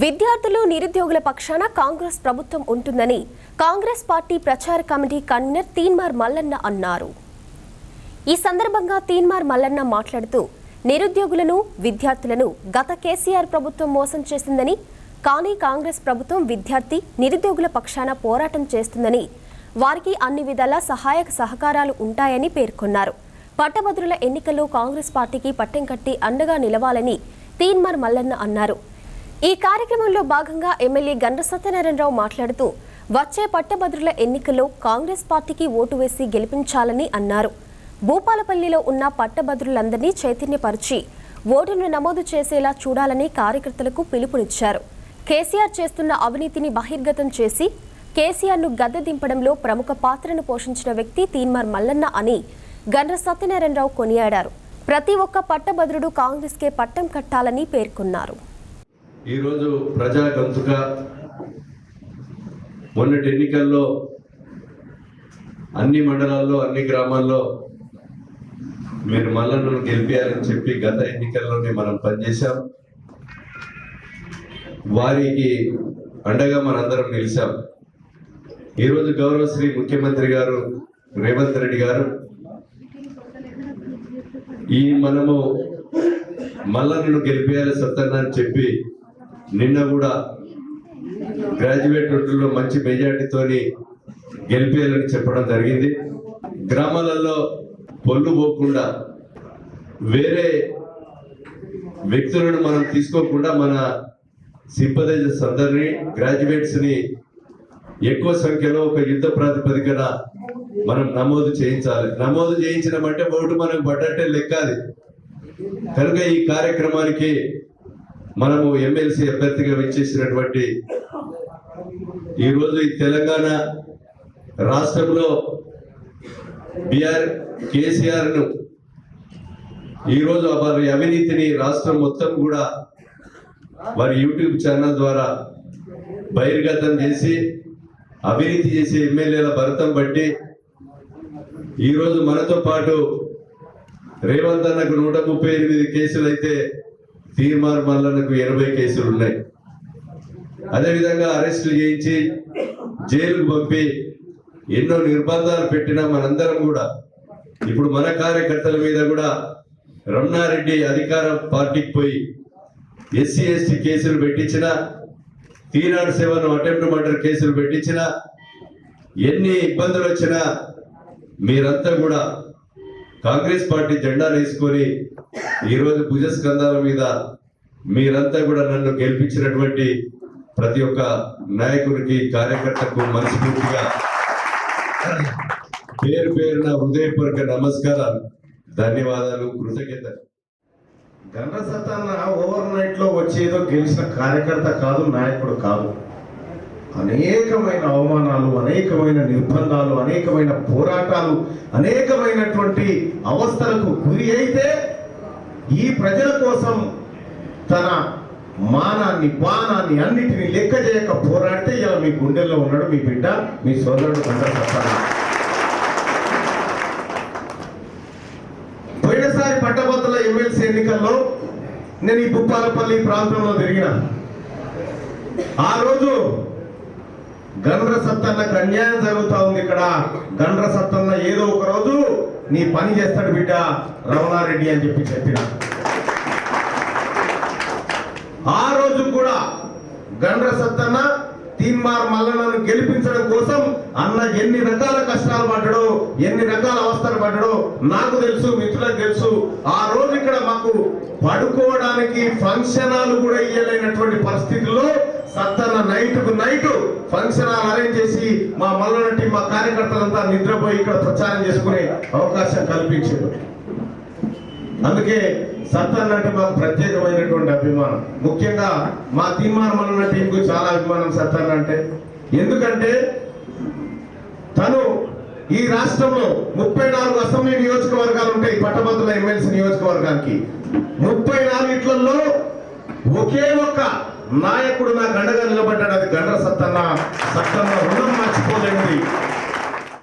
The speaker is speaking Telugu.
విద్యార్థులు నిరుద్యోగుల పక్షాన కాంగ్రెస్ ప్రభుత్వం ఉంటుందని కాంగ్రెస్ పార్టీ ప్రచార కమిటీ కన్వీనర్ తీన్మార్ మల్లన్న అన్నారు. ఈ సందర్భంగా తీన్మార్ మల్లన్న మాట్లాడుతూ నిరుద్యోగులను విద్యార్థులను గత కేసీఆర్ ప్రభుత్వం మోసం చేసిందని, కానీ కాంగ్రెస్ ప్రభుత్వం విద్యార్థి నిరుద్యోగుల పక్షాన పోరాటం చేస్తుందని, వారికి అన్ని విధాల సహాయక సహకారాలు ఉంటాయని పేర్కొన్నారు. పట్టభద్రుల ఎన్నికల్లో కాంగ్రెస్ పార్టీకి పట్టం కట్టి అండగా నిలవాలని తీన్మార్ మల్లన్న అన్నారు. ఈ కార్యక్రమంలో భాగంగా ఎమ్మెల్యే గండ్ర సత్యనారాయణరావు మాట్లాడుతూ వచ్చే పట్టభద్రుల ఎన్నికల్లో కాంగ్రెస్ పార్టీకి ఓటు వేసి గెలిపించాలని అన్నారు. భూపాలపల్లిలో ఉన్న పట్టభద్రులందరినీ చైతన్యపరిచి ఓటును నమోదు చేసేలా చూడాలని కార్యకర్తలకు పిలుపునిచ్చారు. కేసీఆర్ చేస్తున్న అవినీతిని బహిర్గతం చేసి కేసీఆర్ను గద్దె దింపడంలో ప్రముఖ పాత్రను పోషించిన వ్యక్తి తీన్మార్ మల్లన్న అని గండ్ర సత్యనారాయణరావు కొనియాడారు. ప్రతి ఒక్క పట్టభద్రుడు కాంగ్రెస్కే పట్టం కట్టాలని పేర్కొన్నారు. ఈరోజు ప్రజా గంతుక మొన్నటి ఎన్నికల్లో అన్ని మండలాల్లో అన్ని గ్రామాల్లో మీరు మల్లన్నను గెలిపారని చెప్పి గత ఎన్నికల్లోనే మనం పనిచేశాం. వారికి అండగా మనందరం నిలిచాం. ఈరోజు గౌరవ శ్రీ ముఖ్యమంత్రి గారు రేవంత్ రెడ్డి గారు మనము మల్లన్నను గెలిపేయాలి సత్తన్న అని చెప్పి నిన్న కూడా గ్రాడ్యుయేట్ రోడ్లలో మంచి మెజార్టీతోని గెలిపేయాలని చెప్పడం జరిగింది. గ్రామాలలో పొల్లు పోకుండా వేరే వ్యక్తులను మనం తీసుకోకుండా మన సింపథైజర్స్ అందరినీ గ్రాడ్యుయేట్స్ని ఎక్కువ సంఖ్యలో ఒక యుద్ధ ప్రాతిపదికన మనం నమోదు చేయించాలి. నమోదు చేయించినామంటే ఓటు మనకు పడ్డట్టే లెక్కాలి. కనుక ఈ కార్యక్రమానికి మనము ఎమ్మెల్సీ అభ్యర్థిగా విచ్చేసినటువంటి ఈరోజు ఈ తెలంగాణ రాష్ట్రంలో కేసీఆర్ను ఈరోజు వారి అవినీతిని రాష్ట్రం మొత్తం కూడా వారి యూట్యూబ్ ఛానల్ ద్వారా బహిర్గతం చేసి అవినీతి చేసే ఎమ్మెల్యేల భరతం బట్టి ఈరోజు మనతో పాటు రేవంత్ అన్నకు 138 కేసులు అయితే తీన్మార్ మల్లన్నకు 80 కేసులు ఉన్నాయి. అదేవిధంగా అరెస్టులు చేయించి జైలుకు పంపి ఎన్నో నిర్బంధాలు పెట్టినా మనందరం కూడా ఇప్పుడు మన కార్యకర్తల మీద కూడా రమణారెడ్డి అధికార పార్టీకి పోయి ఎస్సీ ఎస్టీ కేసులు పెట్టించిన, 307 అటెంప్ట్ మర్డర్ కేసులు పెట్టించిన, ఎన్ని ఇబ్బందులు వచ్చినా మీరంతా కూడా కాంగ్రెస్ పార్టీ జెండా వేసుకొని ఈరోజు భుజస్కంధాల మీద మీరంతా కూడా నన్ను గెలిపించినటువంటి ప్రతి ఒక్క నాయకుడికి కార్యకర్తకు మనస్ఫూర్తిగా పేరు పేరున హృదయపూర్వక నమస్కారాలు, ధన్యవాదాలు, కృతజ్ఞతలు. గండ్ర సత్తన్న ఓవర్ నైట్ లో వచ్చేదో గెలిచిన కార్యకర్త కాదు, నాయకుడు కాదు. అనేకమైన అవమానాలు, అనేకమైన నిర్బంధాలు, అనేకమైన పోరాటాలు, అనేకమైనటువంటి అవస్థలకు గురి అయితే ఈ ప్రజల కోసం తన మానాన్ని పానాన్ని అన్నిటినీ లెక్క చేయక పోరాడితే ఇలా మీ గుండెల్లో ఉన్నాడు మీ బిడ్డ, మీ సోదరుడు గండ్ర సత్తన్న. పోయినసారి పట్టభద్రుల ఎమ్మెల్సీ ఎన్నికల్లో నేను ఈ భూపాలపల్లి ప్రాంతంలో తిరిగిన ఆ రోజు గండ్ర సత్తన్నకు అన్యాయం జరుగుతా ఉంది. ఇక్కడ గండ్ర సత్తన్న ఏదో ఒక రోజు నీ పని చేస్తాడు బిడ్డ రమణారెడ్డి అని చెప్పిన ఆ రోజు కూడా గండ్ర సత్తన్న తీన్మార్ మల్లన్నను గెలిపించడం కోసం అన్న ఎన్ని రకాల కష్టాలు పడ్డాడో, ఎన్ని రకాల అవస్థలు పడ్డాడో నాకు తెలుసు, మిత్రులకు తెలుసు. ఆ రోజు ఇక్కడ మాకు పడుకోవడానికి ఫంక్షన్ హాల్ కూడా ఇయ్యలేనటువంటి పరిస్థితుల్లో Sattanna night function hall arrange చేసి మా మల్లన్న టీం, మా కార్యకర్తలంతా నిద్రపోయి ఇక్కడ ప్రచారం చేసుకునే అవకాశం కల్పించాడు. అందుకే సత్తన్న అంటే మాకు ప్రత్యేకమైనటువంటి అభిమానం. ముఖ్యంగా మా తీన్మార్ మల్లన్న టీంకు చాలా అభిమానం సత్తన్న అంటే. ఎందుకంటే తను ఈ రాష్ట్రంలో 34 అసెంబ్లీ నియోజకవర్గాలు ఉంటాయి పట్టభద్రుల ఎమ్మెల్సీ నియోజకవర్గానికి. 34 ఒకే ఒక్క నాయకుడు నాకు అండగా నిలబడ్డాడు, అది గండ్ర సత్తన్న. సత్తన్న రుణం మర్చిపోలేనిది.